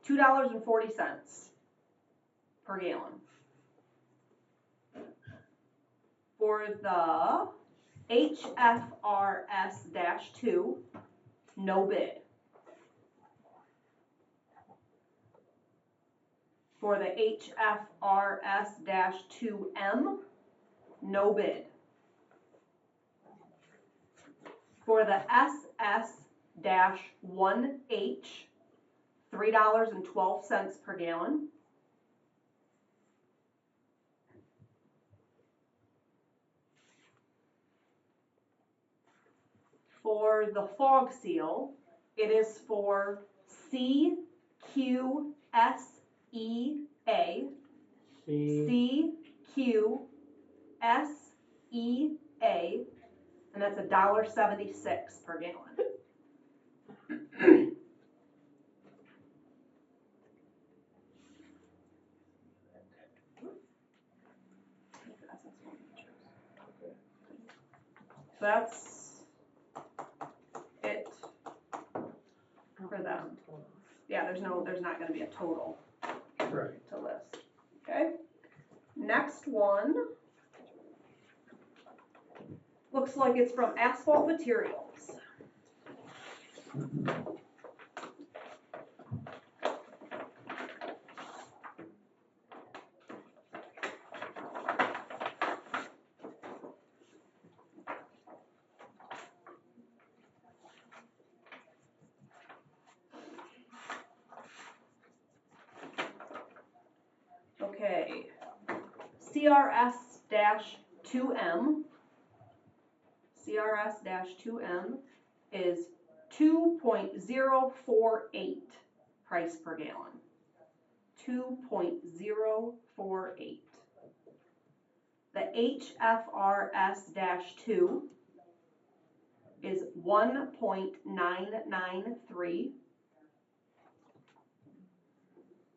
$2.40 per gallon. For the HFRS-2, no bid. For the HFRS-2M, no bid. For the SS-1H, $3.12 per gallon. For the fog seal, it is for CQSEA, CQSEA, and that's $1.76 per gallon. So that's it for them. Yeah, there's not going to be a total Right. to list. Okay. Next one looks like it's from Asphalt Materials. Okay, CRS-2M is 2.048 price per gallon. 2.048. The HFRS-2 is 1.993.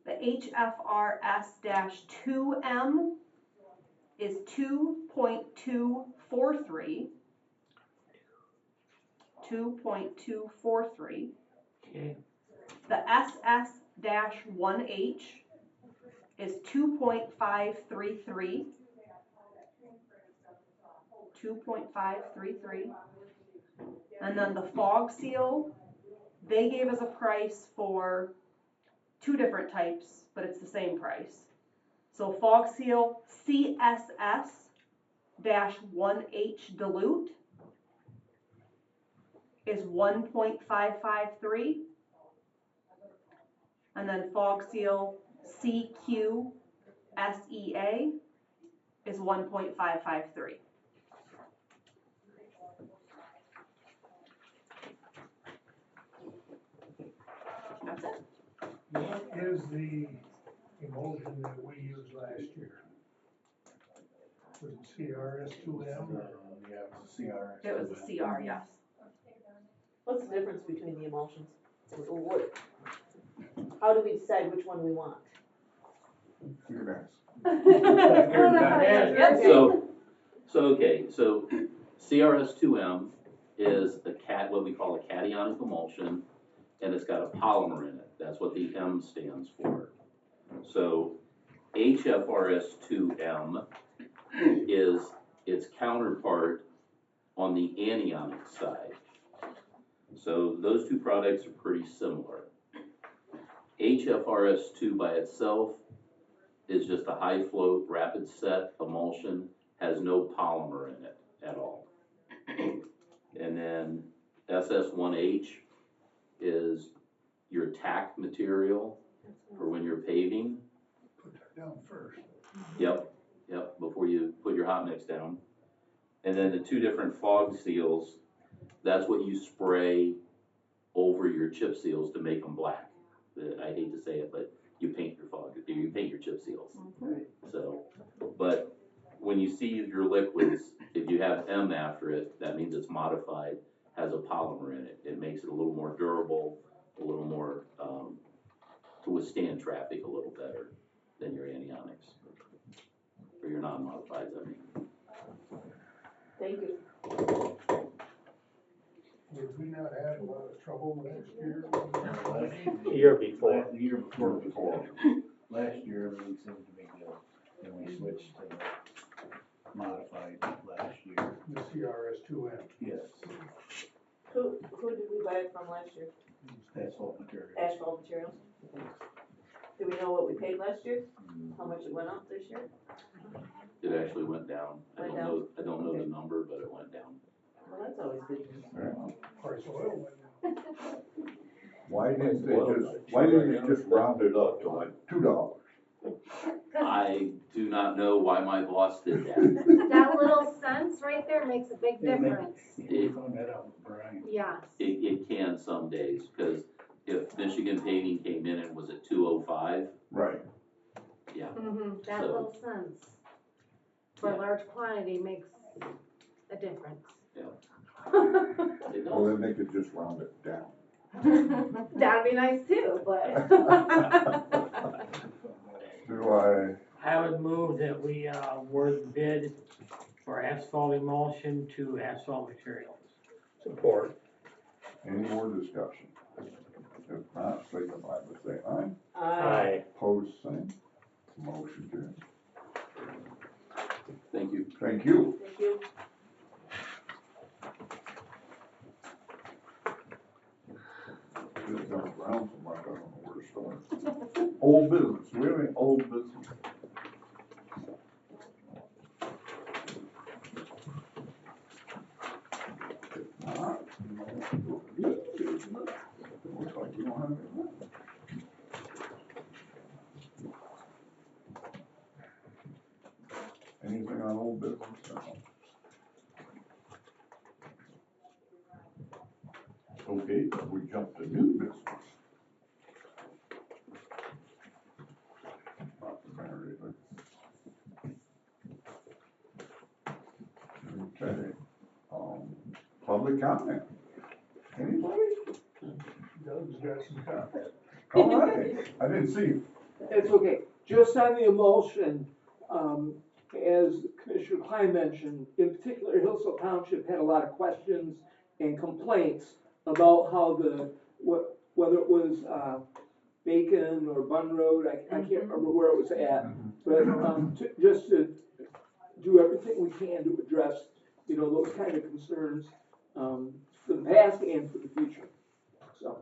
The HFRS-2M is 2.243. 2.243. Okay. The SS-1H is 2.533. 2.533. And then the fog seal, they gave us a price for two different types, but it's the same price. So fog seal CSS-1H dilute is 1.553. And then fog seal CQSEA is 1.553. That's it. What is the emulsion that we used last year? Was it CRS-2M? Yeah, it was a CRS. It was a CR, yes. What's the difference between the emulsions? How do we decide which one we want? Your guys. Yep. So CRS-2M is what we call a cationic emulsion, and it's got a polymer in it. That's what the M stands for. So HFRS-2M is its counterpart on the anionic side. So those two products are pretty similar. HFRS-2 by itself is just a high flow rapid set emulsion, has no polymer in it at all. And then SS-1H is your tack material for when you're paving. Put that down first. Yep, before you put your hot mix down. And then the two different fog seals, that's what you spray over your chip seals to make them black. I hate to say it, but you paint your chip seals. Mm-hmm. So, but when you see your liquids, if you have M after it, that means it's modified, has a polymer in it. It makes it a little more durable, a little more to withstand traffic a little better than your anionics, or your non-modifieds, I mean. Thank you. Did we not have a lot of trouble last year? The year before. The year before. Last year, everything seemed to be good. Then we switched to modified last year. The CRS2M. Yes, Who did we buy it from last year? asphalt material. Asphalt materials? Do we know what we paid last year? How much it went up this year? It actually went down. I Went don't know the number, but it went down. Well, that's always good news. Price of oil went down. Why didn't they just round it up to like $2? I do not know why my boss did that. That little cents right there makes a big difference. We found that out with Brian. Yes. It can some days, because if Michigan Paving came in and was at 205, Right. yeah. That So- little cents for a large quantity makes a difference. It Well, does. then they could just round it down. That'd be nice too, but. Do I, I would move that we award the bid for asphalt emulsion to asphalt materials. Support. any more discussion? If not, signify by saying aye. Aye. Opposed, same. Motion carries. Thank you. Thank you. Thank you. Just jumped around so much, I don't know where to start. Old business, do we have any old business? If not, new business. Looks like we don't have any left. Anything on old business? No. Okay, we jump to new business. Not the matter, either. Okay, public comment. Anybody? Doug's got some comments. All right, I didn't see you. It's okay, just on the emulsion, as Commissioner Klein mentioned, in particular, Hillsdale Township had a lot of questions and complaints about how whether it was, Bacon or Bun Road, I can't remember where it was at, but, just to do everything we can to address, those kind of concerns, for the past and for the future, so.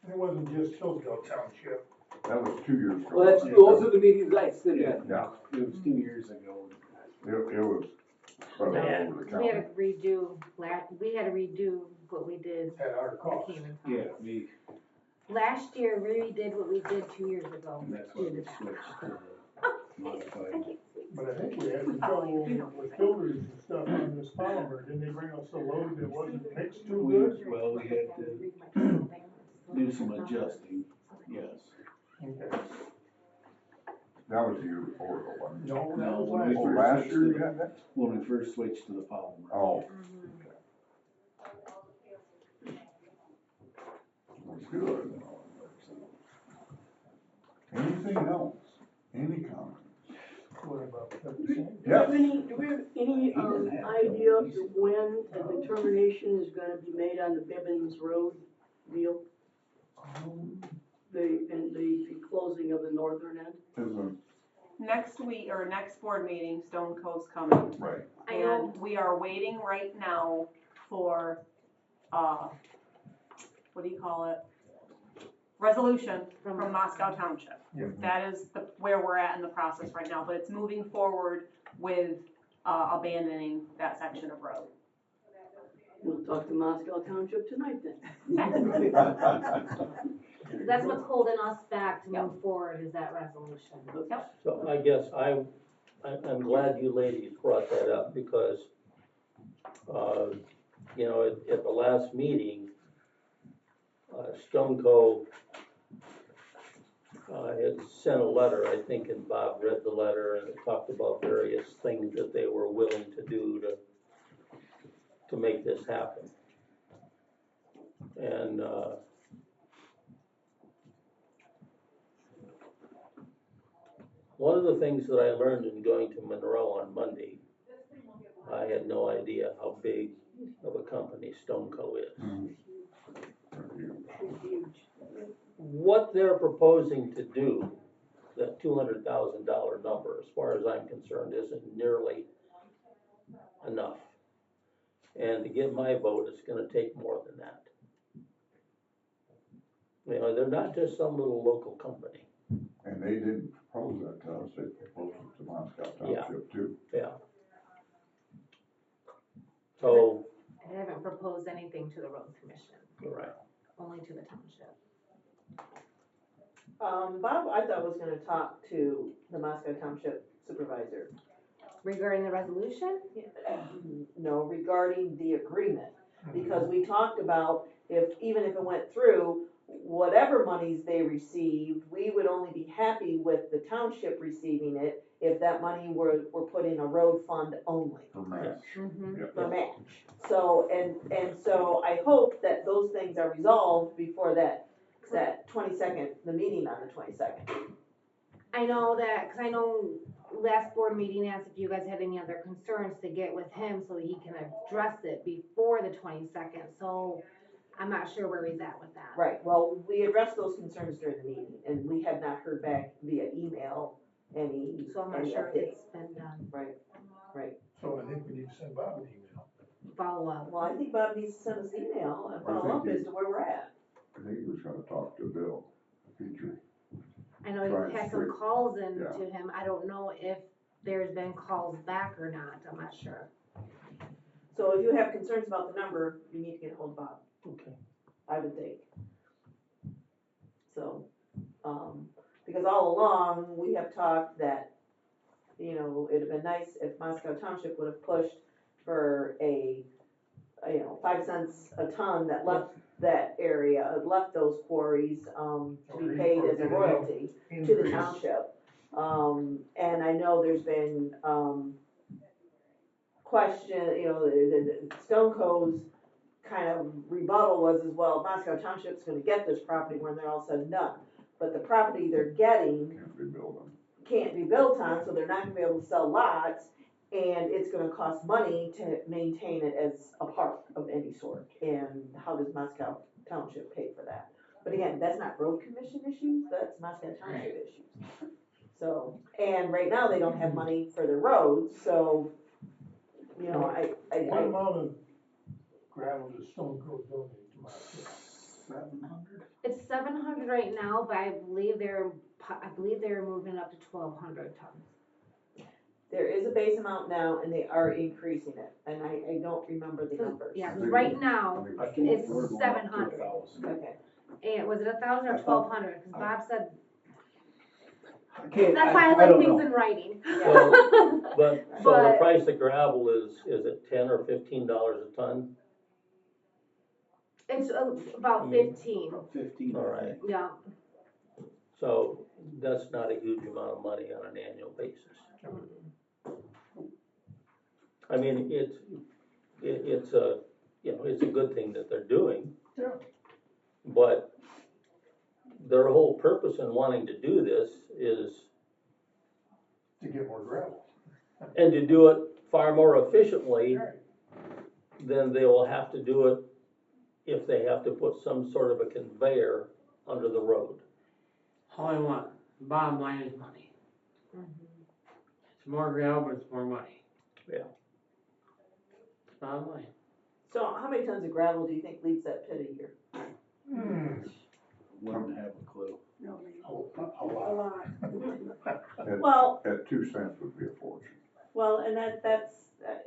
And it wasn't just Hillsdale Township. That was 2 years ago. Well, those are the meetings I sit in. Yeah, It was 2 years ago. it was spread all over the We had county. to redo what we did. At our cost. Yeah, Last year, we redid what we did 2 years ago. and that's why we switched to the modified. But I think we had some trouble with filters and stuff on this polymer. Didn't they bring us a load that wasn't mixed too good? Well, we had to do some adjusting, yes. Okay. That was the year before, though, wasn't it? No, that No, was when we Oh, last year. last switched year to you the- had that? When we first switched to the polymer. Oh. Well, good. Anything else? Any comments? What about that? Yes. Do we have any idea of when a determination is gonna be made on the Bibbins Road deal? The closing of the northern end? Isn't, Next week, or next board meeting, Stone Cove's coming. right. I know. And we are waiting right now for, what do you call it? Resolution from Moscow Township. Yeah. That is where we're at in the process right now, but it's moving forward with, abandoning that section of road. We'll talk to Moscow Township tonight then. That's what's holding us back to move forward, is that resolution. So I guess I'm glad you ladies brought that up because, at the last meeting, Stone Cove had sent a letter, I think, and Bob read the letter and it talked about various things that they were willing to do to make this happen. And, one of the things that I learned in going to Monroe on Monday, I had no idea how big of a company Stoneco is. It's huge. What they're proposing to do, that $200,000 number, as far as I'm concerned, isn't nearly enough. And to get my vote, it's gonna take more than that. You know, they're not just some little local company. And they didn't propose that to us, they proposed it to Moscow Township too. Yeah. So, They haven't proposed anything to the road commission, right. only to the township. Bob, I thought was gonna talk to the Moscow Township supervisor. Regarding the resolution, No, regarding the agreement, because we talked about even if it went through, whatever monies they received, we would only be happy with the township receiving it if that money were put in a road fund only. For match. Yep. For match. So, and so I hope that those things are resolved before that 22nd, the meeting on the 22nd. I know that, cause I know last board meeting asked if you guys had any other concerns to get with him so he can address it before the 22nd, so I'm not sure where he's at with that. Right, well, we addressed those concerns during the meeting, and we have not heard back via email any So I'm not sure if update. it's been done, Right. So I think we need to send Bob an email. follow up. Well, I think Bob needs to send us an email and follow up as to where we're at. I think he was gonna talk to Bill, Petrie. I know Trying you to had some figure- calls in yeah. to him, I don't know if there's been calls back or not, I'm not sure. So if you have concerns about the number, you need to get a hold of Bob, Okay. I would think. So, because all along, we have talked that, it'd have been nice if Moscow Township would have pushed for a 5 cents a ton that left that area, left those quarries, to be paid as a royalty to the township. And I know there's been, question, the Stoneco's kind of rebuttal was as well, Moscow Township's gonna get this property when they're all said and done. But the property they're getting Can't be building. can't be built on, so they're not gonna be able to sell lots, and it's gonna cost money to maintain it as a park of any sort. And how does Moscow Township pay for that? But again, that's not road commission issues, that's Moscow Township issues. So, and right now, they don't have money for the roads, so, What amount of gravel does Stoneco donate to Moscow? 700? It's 700 right now, but I believe they're moving up to 1,200 tons. there is a base amount now, and they are increasing it, and I don't remember the numbers. Yeah, 'cause right now, I think it's we're going up to 700. 1,000. Okay, And was it 1,000 or I thought- 1,200? Because Bob said, I can't, that's why I I like don't things know. in writing. Well, but, so the But- price of gravel is it $10 or $15 a ton? It's about 15, About 15, All I right. think. yeah. So that's not a huge amount of money on an annual basis. I mean, it's a, it's a good thing that they're doing. Yeah. But their whole purpose in wanting to do this is, To get more gravel. and to do it far more efficiently Right. than they will have to do it if they have to put some sort of a conveyor under the road. All I want, bottom line is money. It's more gravel, but it's more money. Yeah. It's bottom line. so how many tons of gravel do you think leaves that pit a year? Wouldn't have a clue. A lot. Well, At 2 cents would be a fortune. well, and that's,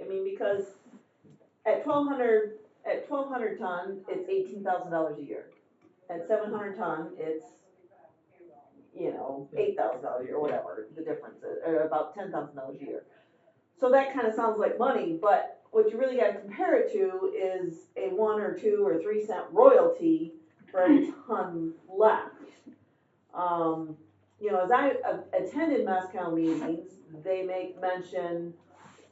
because at 1,200 ton, it's $18,000 a year. At 700 ton, it's, $8,000 a year, or whatever the difference is, or about $10,000 a year. So that kind of sounds like money, but what you really got to compare it to is a 1 or 2 or 3 cent royalty for every ton left. As I attended Moscow meetings, they make mention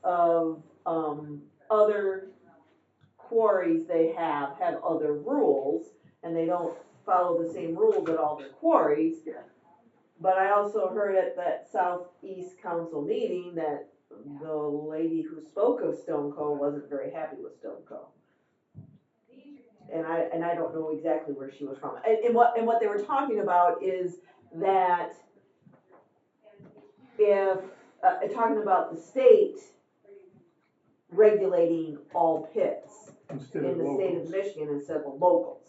of other quarries they have other rules, and they don't follow the same rules at all their quarries. But I also heard at that Southeast Council meeting that the lady who spoke of Stone Co. wasn't very happy with Stone Co. And I don't know exactly where she was from. And what they were talking about is that if, talking about the state regulating all pits Instead in of the state of locals. Michigan instead of the locals.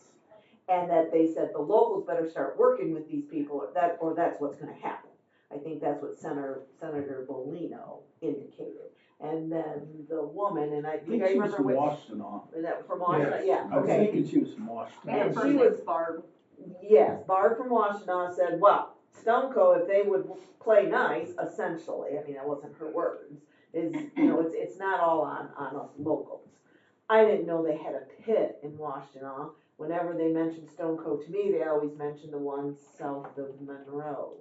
And that they said the locals better start working with these people, or that's what's gonna happen. I think that's what Senator Bolino indicated. And then the woman, and I I think think I she was remember from which, Washington. is that from Washington? Yes. Yeah, I was okay. thinking she was from Washington. And And her she name's was- Barb. Yes, Barb from Washtenaw said, well, Stoneco, if they would play nice, essentially, I mean, that wasn't her words, is, it's not all on us locals. I didn't know they had a pit in Washtenaw. Whenever they mentioned Stoneco to me, they always mentioned the one south of Monroe.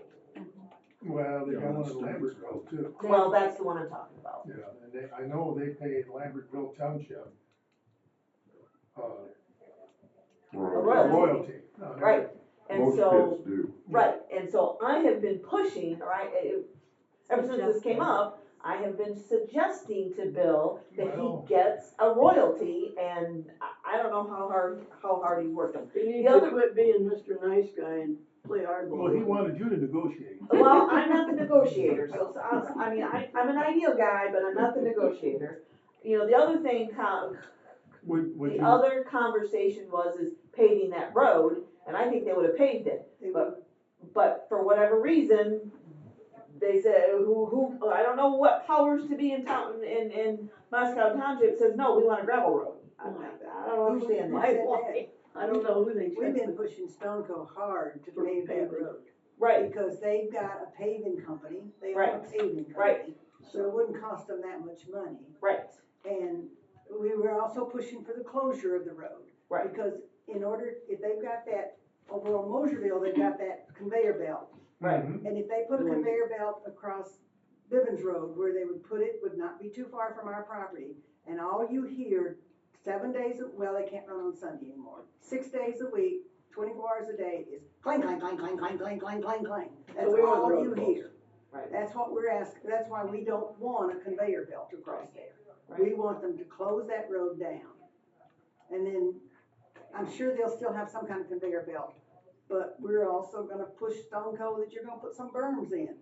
Well, they Yeah, got one that's in Lambertville too. Well, that's the one I'm talking about. Yeah, and I know they paid Lambertville Township, A a royalty. royalty. on Right, everything. and Most so, kids do. right, and so I have been pushing, right, ever since this came up, I have been suggesting to Bill that he Well- gets a royalty, and I don't know how hard he's working. You need The other- to quit being Mr. Nice Guy and play hardball. Well, he wanted you to negotiate. Well, I'm not the negotiator, so I mean, I'm an ideal guy, but I'm not the negotiator. The other thing, Would the you, other conversation is paving that road, and I think they would have paved it. But for whatever reason, they said, I don't know what powers to be in town, in Moscow Township says, no, we want a gravel road. I'm like, I don't understand Why that. why? I don't know who they We've checked been with. pushing Stoneco hard to For pave that paving. road, Right, because they've got a paving company, they own a Right. paving Right. company. So it wouldn't cost them that much money. right, And we were also pushing for the closure of the road. Right. Because if they've got that, over on Moserville, they've got that conveyor belt. right. And if they put a conveyor belt across Bivens Road, where they would put it, would not be too far from our property. And all you hear, 7 days, well, they can't run on Sunday anymore. 6 days a week, 24 hours a day is clang, clang, clang, clang, clang, clang, clang, clang, clang. That's So we want the all road you closed. hear. Right. That's what we're asking, that's why we don't want a conveyor belt across there. Right. We want them to close that road down. And then, I'm sure they'll still have some kind of conveyor belt. But we're also gonna push Stoneco that you're gonna put some berms in.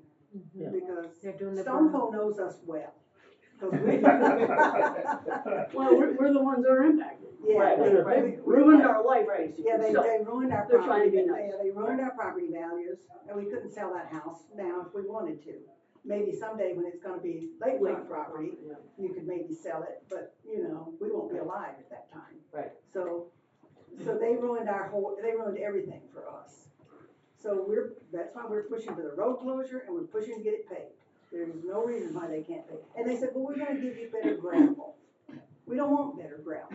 Yeah. Because They're doing the Stoneco knows us well. 'Cause we- Well, we're the ones that are impacted. Yeah, Right, they- right. we- Ruined our life, Right. basically. Yeah, So, they ruined our they're trying to property, be nice. they ruined our property values, and we couldn't sell that house now if we wanted to. Maybe someday when it's gonna be lakefront property, you could maybe sell it, but, we won't be alive at that time. Right. So they ruined they ruined everything for us. So that's why we're pushing for the road closure and we're pushing to get it paved. There's no reason why they can't pave. And they said, well, we're gonna give you better gravel. We don't want better gravel.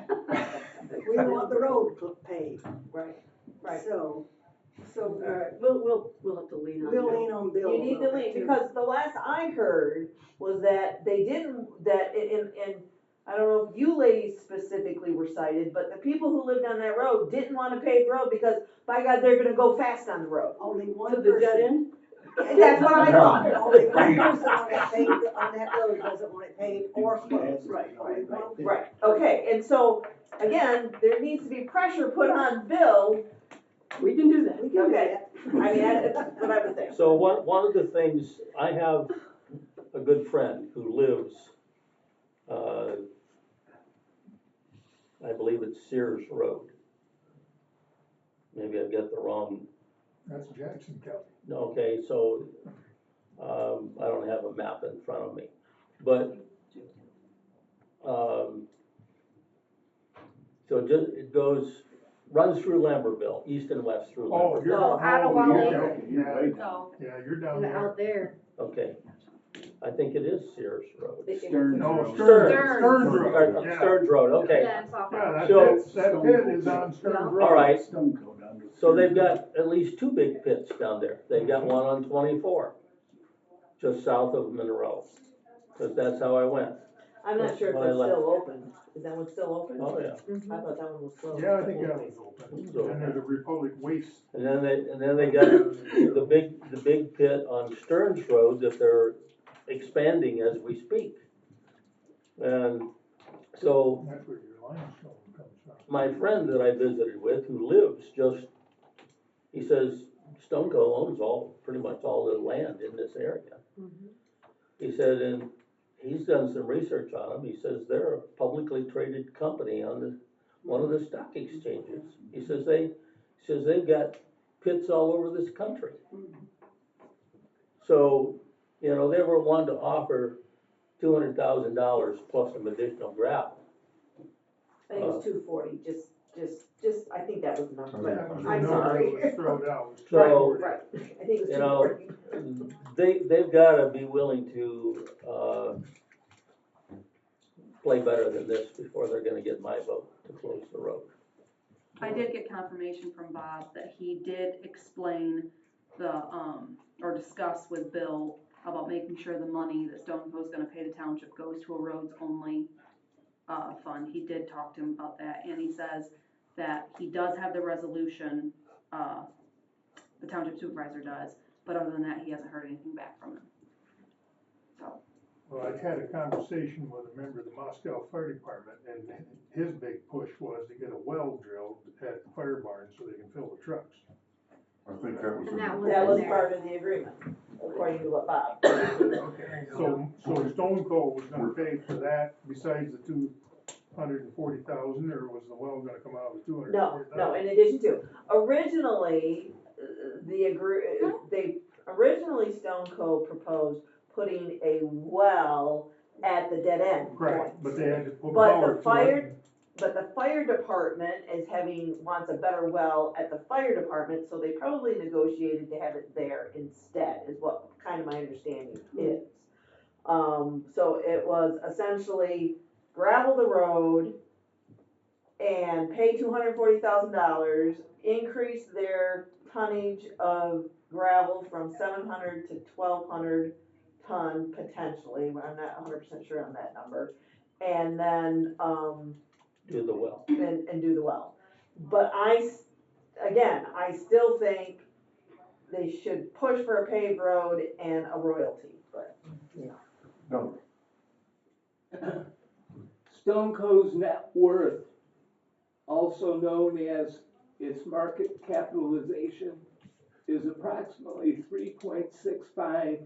We want the road paved. Right, right. So, All right, we'll have to lean on. we'll Bill. lean on Bill a You need to little bit, leave, too. because the last I heard was that they didn't, that I don't know if you ladies specifically were cited, but the people who lived on that road didn't want a paved road because, by God, they're gonna go fast on the road. Only To one the dead person. end? That's what I thought. Only one person on that road doesn't want it paved or closed. Right, Only one. Right, okay, and so, again, there needs to be pressure put on Bill. We can do that. We can do Okay. that. I mean, that's what I would think. So one of the things, I have a good friend who lives, I believe it's Sears Road. Maybe I've got the wrong, that's Jackson County. okay, so, I don't have a map in front of me. But, so it runs through Lambertville, east and west through Oh, Lambertville. you're. No, out of you're Wally. down- Yeah, No, yeah, you're down And there. out there. Okay, I think it is Sears Road. Stearns No, Road. Stearns Or, Road, yeah. Stearns Road, okay. Yeah, it's off. Yeah, So- that pit is on Stearns Road. All right, Stoneco down to. so they've got at least two big pits down there. They've got one on 24, just south of Monroe, because that's how I went. I'm not sure if When I it's left. still open. Is that one still open? Oh, yeah. I thought that one was closed. Yeah, I think that was open. And there's a Republic Waste. And then they got the big pit on Stearns Road that they're expanding as we speak. And so That's where your limestone comes from. my friend that I visited with, who lives just, he says, Stone Coal owns pretty much all the land in this area. He said, and he's done some research on them, he says they're a publicly traded company on one of the stock exchanges. He says they've got pits all over this country. So, you know, they were wanting to offer $200,000 plus some additional gravel. I think it was 240, just, I think that was the number, That was but the I'm number sorry. that was thrown out, was So, Right, I think it was you know, 240. they've gotta be willing to, play better than this before they're gonna get my vote to close the road. I did get confirmation from Bob that he did explain or discuss with Bill about making sure the money that Stone Co's gonna pay the township goes to a roads only, fund. He did talk to him about that, and he says that he does have the resolution, the township supervisor does, but other than that, he hasn't heard anything back from him. So. Well, I had a conversation with a member of the Moscow Fire Department, and his big push was to get a well drilled at the fire barn so they can fill the trucks. I think that was. And that That was there. part of the agreement, according to what Bob. Okay, so Stone Coal was gonna pay for that besides the 240,000, or was the well gonna come out with 240,000? No, in addition to, originally, originally Stone Coal proposed putting a well at the dead end point. Right, but they had to put But power the to it. But the fire department wants a better well at the fire department, so they probably negotiated to have it there instead, is what kind of my understanding is. So it was essentially gravel the road and pay $240,000, increase their tonnage of gravel from 700 to 1,200 ton potentially, I'm not 100% sure on that number, and then, Do the well. and do the well. But I still think they should push for a paved road and a royalty, but, you know. No, Stone Co's net worth, also known as its market capitalization, is approximately $3.65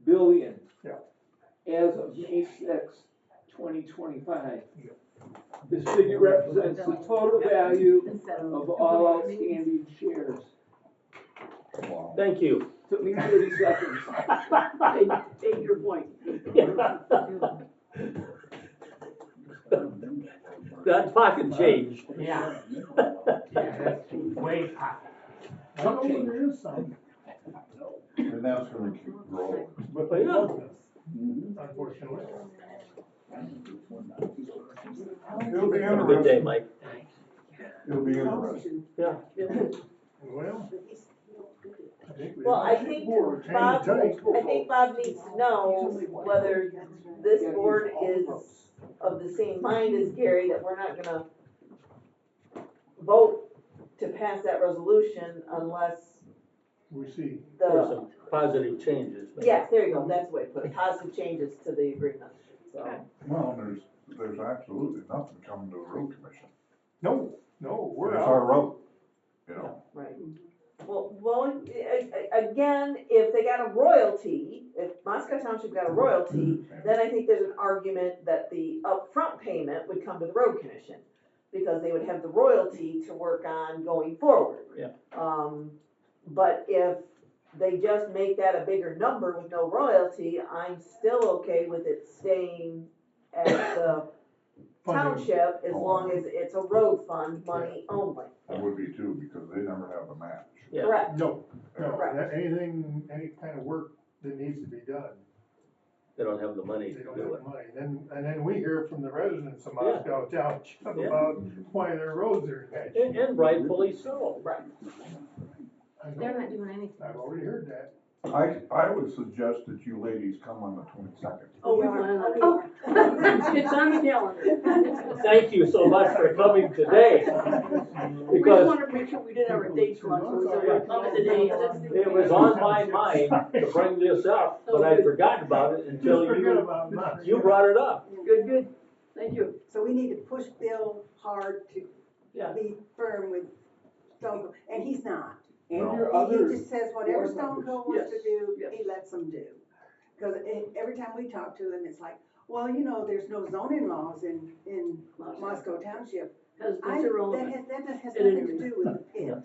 billion. Yeah. As of May 6, 2025. This figure represents the total value of all outstanding shares. wow. Thank you. Took me 30 seconds. Take your point. That pocket change. Yeah. Yeah, that's way high. I know there is some, And that's gonna keep growing. but they Yeah. wasn't, unfortunately. It'll be Have a good day, interesting, Mike. it'll be interesting. Yeah. Well, I think we. Well, I think Bob, I think Bob needs to know whether this board is of the same mind as Gary, that we're not gonna vote to pass that resolution unless We see. There's the, some positive changes. maybe. yes, there you go, that's the way to put it, positive changes to the agreement, so. Well, there's absolutely nothing coming to the road commission. No, we're It's out. our road, you know. Right. Well, again, if they got a royalty, if Moscow Township got a royalty, then I think there's an argument that the upfront payment would come to the road commission, because they would have the royalty to work on going forward. Yeah. But if they just make that a bigger number with no royalty, I'm still okay with it staying at the township as long as it's a road fund money only. I would be too, because they never have a match. Yeah. Correct. No, Correct. any kind of work that needs to be done, They don't have the money they to don't do have it. the money. And then we hear from the residents of Yeah. Moscow Township Yeah. about why their roads are in bad shape. And rightfully so. Right. I know. They're not doing anything. I've already heard that. I would suggest that you ladies come on the 22nd. Oh, we plan on it. It's on the calendar. Thank you so much for coming today. We just Because wanted to make sure we didn't have our dates wrong, so we said we'd come at the date. it was on my mind to bring this up, but I forgot about it until Just forget about that. you brought it up. Good, good. Thank you. So we need to push Bill hard to Yeah. be firm with Stone Cold, and he's not. And No. your He other, just says whatever board Stone members. Cold wants to Yes, do, yes. he lets them do. Cause every time we talk to him, it's like, well, you know, there's no zoning laws in Moscow Township. That's That irrelevant. has At nothing any to rate. do with the pit.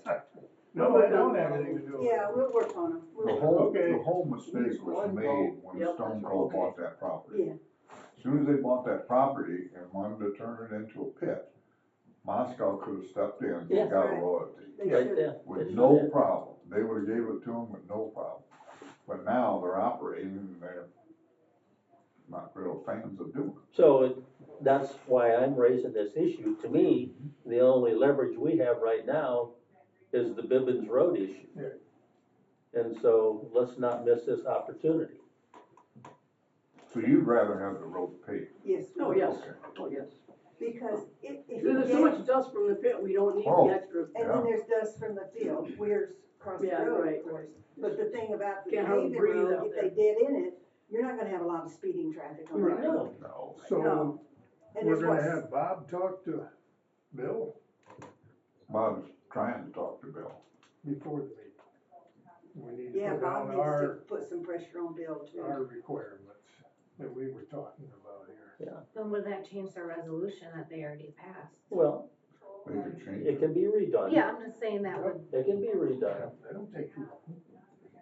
No, I don't have anything to do with it. Yeah, we'll work on him. The whole mistake was made when Yep. Stone Cold bought that property. Yeah, As soon as they bought that property and wanted to turn it into a pit, Moscow could have stepped in and Yeah. got a Right. royalty they Right should. there. with no problem. They would have gave it to them with no problem. But now they're operating and they're not real fans of doing it. So that's why I'm raising this issue. To me, the only leverage we have right now is the Bibbins Road issue. Yeah. And so let's not miss this opportunity. So you'd rather have the road paved? Yes. we Oh, will. yes. Oh, yes. Because if you There's so get, much dust from the pit, we don't need Oh. the extra. and then there's dust from the field, we're across the Yeah, road, right, of course. But the thing about the Can't hardly paving breathe road, out if they did in it, you're not gonna have a lot of speeding traffic on that Right. road. No. So, No. And we're there's gonna what, have Bob talk to Bill Bob's trying to talk to Bill. before the meeting. We need to yeah, put Bob down needs to our put some pressure on Bill too. requirements that we were talking about here. Then would that change their resolution that they already passed? Well, They could change it it. can be redone. Yeah, I'm just saying that would, It can be redone. They don't take too long.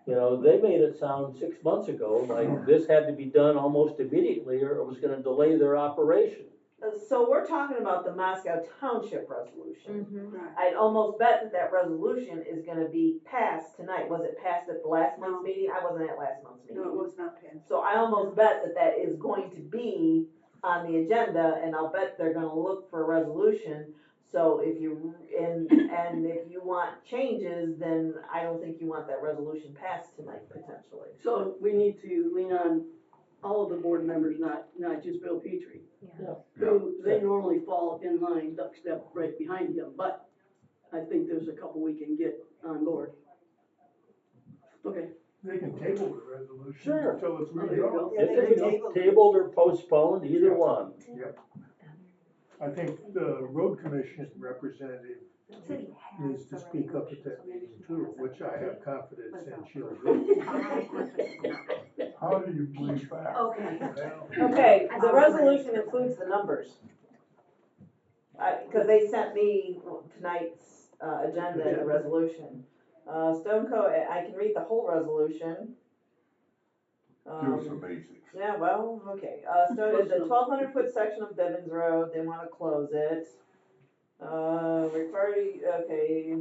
You know, they made it sound 6 months ago like this had to be done almost immediately or it was gonna delay their operation. So we're talking about the Moscow Township resolution. Right. I'd almost bet that that resolution is gonna be passed tonight. Was it passed at the last month's No. meeting? I wasn't at last month's No, it meeting. was not passed. So I almost bet that that is going to be on the agenda, and I'll bet they're gonna look for a resolution. So if you, and if you want changes, then I don't think you want that resolution passed tonight potentially. So we need to lean on all of the board members, not just Bill Petrie. Yeah. Who, they normally fall in line, duck step right behind him, but I think there's a couple we can get on board. Okay, They can table the resolution Sure. until it's Oh, there you redrawn. go. Yeah, It they can can be table it. tabled or postponed, either one. Yep. I think the road commission representative needs to speak up at that meeting too, which I have confidence in she'll do. How do you believe that? okay. Well, Okay, the resolution includes the numbers. Cause they sent me tonight's, agenda and the resolution. Stone Coat, I can read the whole resolution. Give us the basics. Yeah, well, okay, started the 1,200-foot section of Bivens Road, they wanna close it. Required, okay.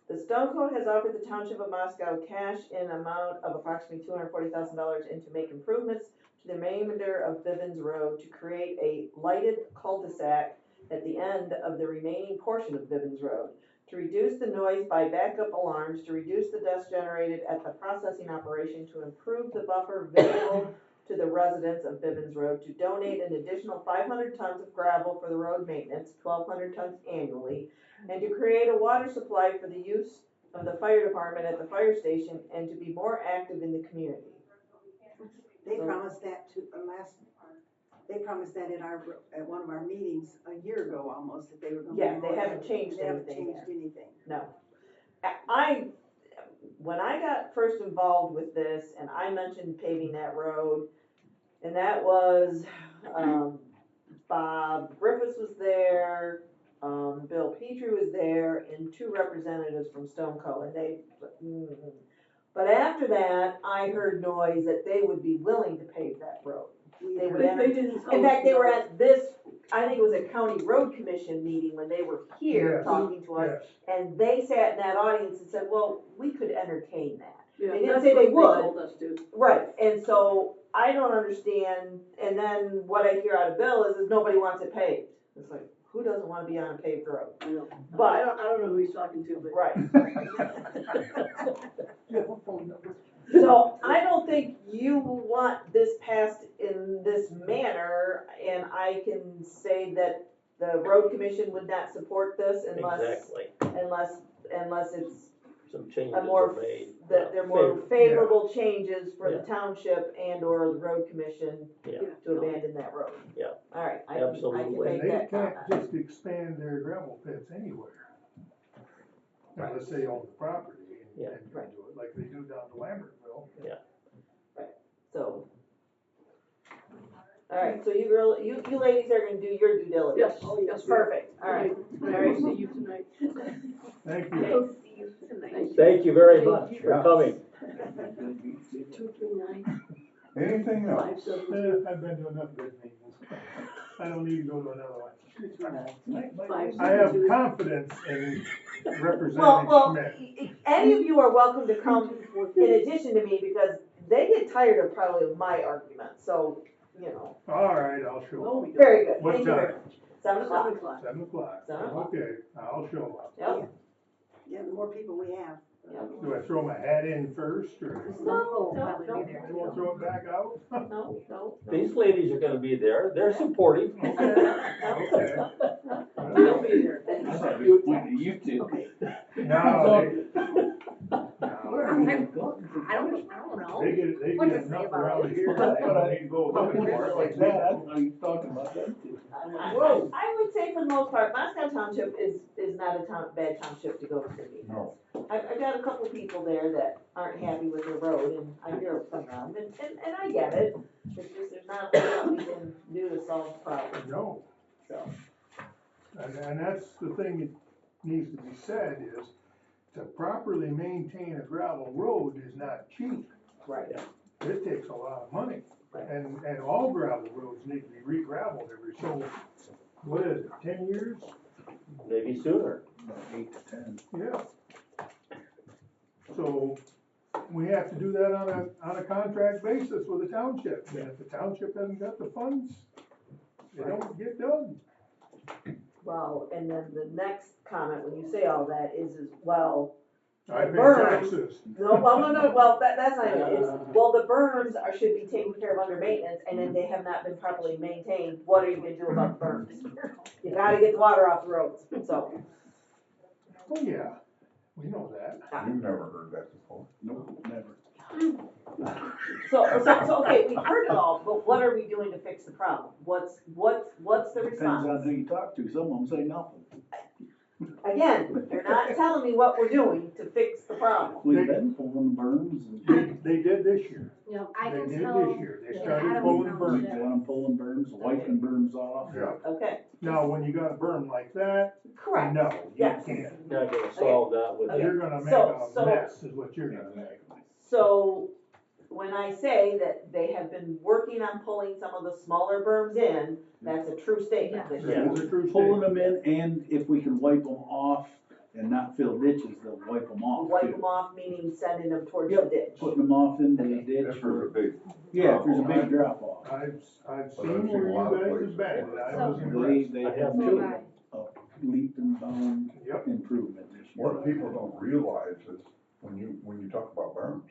The Stone Coat has offered the Township of Moscow cash in amount of approximately $240,000 and to make improvements to the remainder of Bivens Road to create a lighted cul-de-sac at the end of the remaining portion of Bivens Road, to reduce the noise by backup alarms, to reduce the dust generated at the processing operation, to improve the buffer visible to the residents of Bivens Road, to donate an additional 500 tons of gravel for the road maintenance, 1,200 tons annually, and to create a water supply for the use of the fire department at the fire station, and to be more active in the community. They promised that they promised that at one of our meetings a year ago almost, that they were gonna. Yeah, be they more haven't active. changed They haven't anything changed there. anything. No. When I got first involved with this, and I mentioned paving that road, and that was, Bob Griffiths was there, Bill Petrie was there, and 2 representatives from Stone Co. And they, but after that, I heard noise that they would be willing to pave that road. They would they didn't tell us. In fact, they were at this, I think it was a county road commission meeting when they were here Yes. talking to us. yes. And they sat in that audience and said, well, we could entertain that. Yeah, They didn't that's say what they would. told us to. Right, and so I don't understand, and then what I hear out of Bill is nobody wants it paved. It's like, who doesn't wanna be on a paved road? I know. But- I don't know who he's talking to, but. Right. You have a phone number. So I don't think you want this passed in this manner, and I can say that the road commission would not support this unless, Exactly, unless it's some changes a more, are made. that they're more Favor- favorable changes for the Yeah. township and or the road commission Yeah. to abandon that road. Yeah. Alright, I can Absolutely. make And they that can't comment. just expand their gravel pits anywhere. Unless they own the property Yeah. and can do it, like they do down to Lambertville. So. Alright, so you ladies are gonna do your due diligence. Yes, oh, yes. Perfect, alright. Alright, see you tonight. Thank you. I'll see you tonight. Thank you very much for Yeah. coming. 239 Anything else? 572. I've been to enough good meetings. I don't need to go to another one. 572. I have confidence in Representative Well, Schmidt. any of you are welcome to come in addition to me, because they get tired of probably of my arguments, so, you know. All right, I'll show No, up. we don't. Very good, What thank you very time? much. 7 7 o'clock. o'clock. 7 o'clock. 7 o'clock. Okay, I'll show up. Yep. Yeah, the more people we have. Do I throw my hat in first or? No, Probably no, be there. I won't throw it back out? no, no. These ladies are gonna be there, they're supportive. Okay. We'll be there. I thought it was pointing to you two. No, I don't know. they get What to say enough about around it? here, they don't need to go looking for it like that. I thought you were talking about them two. I would say for the most part, Moscow Township is not a bad township to go to meetings. No. I've got a couple people there that aren't happy with their road, and I hear from them, and I get it. It's just, there's not a whole lot we can do to solve the problem, No, so. and that's the thing that needs to be said is to properly maintain a gravel road is not cheap. Right. It takes a lot of money. Right. And all gravel roads need to be re-gravelled every so, what is it, 10 years? Maybe sooner. About 8 to 10. Yeah. So we have to do that on a contract basis with the township. And if the township hasn't got the funds, they don't get done. Well, and then the next comment, when you say all that, is well, I pay berm- taxes. no, well, that's not it, it's, well, the berms should be taken care of under maintenance, and if they have not been properly maintained, what are you gonna do about the berms? You gotta get the water off the roads, so. Oh, yeah, we know that. You've never heard that before. Nope, never. So, okay, we've heard it all, but what are we doing to fix the problem? What's the Depends response? on who you talk to. Some of them say nothing. Again, you're not telling me what we're doing to fix the problem. We've been pulling berms and They did this year. You know, I They can did tell. this year. They in started Adams pulling Township- berms. we've got them pulling berms, wiping berms off. Yeah. Okay, Now, when you got a berm like that, correct. no, you Yes. can't. Not gonna solve that with Okay. You're gonna make So- a mess is what you're gonna make. Exactly. So, when I say that they have been working on pulling some of the smaller berms in, that's a true statement this year. It's a true Pulling statement. them in, and if we can wipe them off and not fill ditches, they'll wipe them off Wipe too. them off, meaning sending them towards the Yep. ditch. Putting them off in the ditch. If there's a big. Yeah, if there's a big drop off. I've I've seen seen where a lot of you guys places. have been, and I was They, impressed. they I have have made too. a leap and bound Yep. improvement this year. What people don't realize is, when you talk about berms,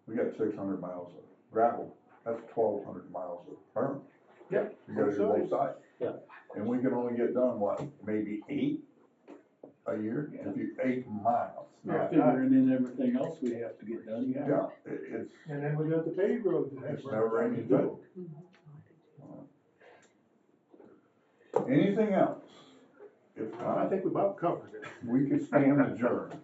we got 600 miles of gravel, that's 1,200 miles of berm. Yeah. You gotta do both sides. Yeah. And we can only get done, what, maybe 8 a year? Yeah. If you, 8 miles. Yeah. Figuring in everything else we have to get done, yeah. Yeah, it's, And then we got the paved roads. and it's that. never ending good. Anything else? If I not, think we about covered it. we could stand adjourned.